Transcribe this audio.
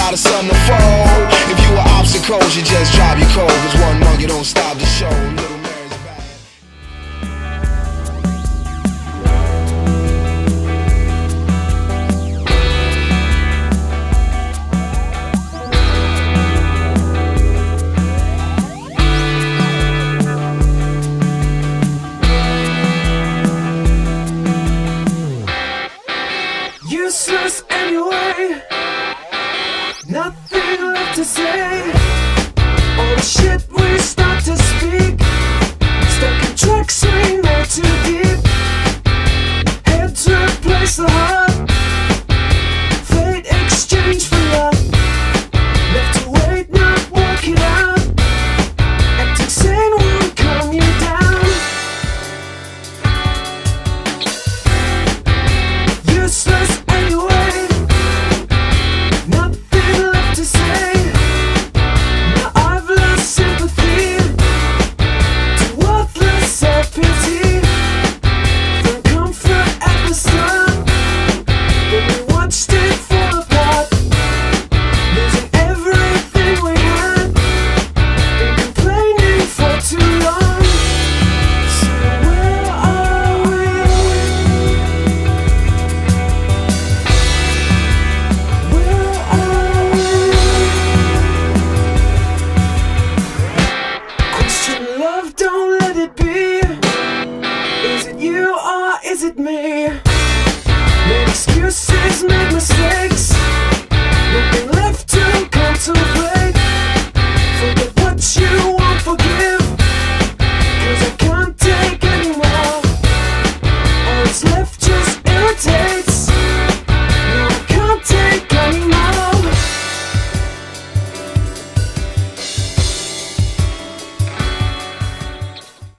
lot of something to fold. If you were obstacles, you just drop your cold. Cause one monkey don't stop the show. Little Mary's back. Useless anyway, nothing left to say. All the shit we start to speak, stuck in tracks we know too deep. Head to replace the heart, fate exchange for love. Left to wait, not work it out. Acting sane won't calm you down. Useless anyway, nothing left to say. Now I've lost sympathy to worthless self-pity. From comfort at the start, then we watched it fall apart, losing everything we had. Been complaining for too long. So where are we? Where are we? Question love, don't let it be. Is it you or is it me? Made excuses, made mistakes, nothing left to contemplate.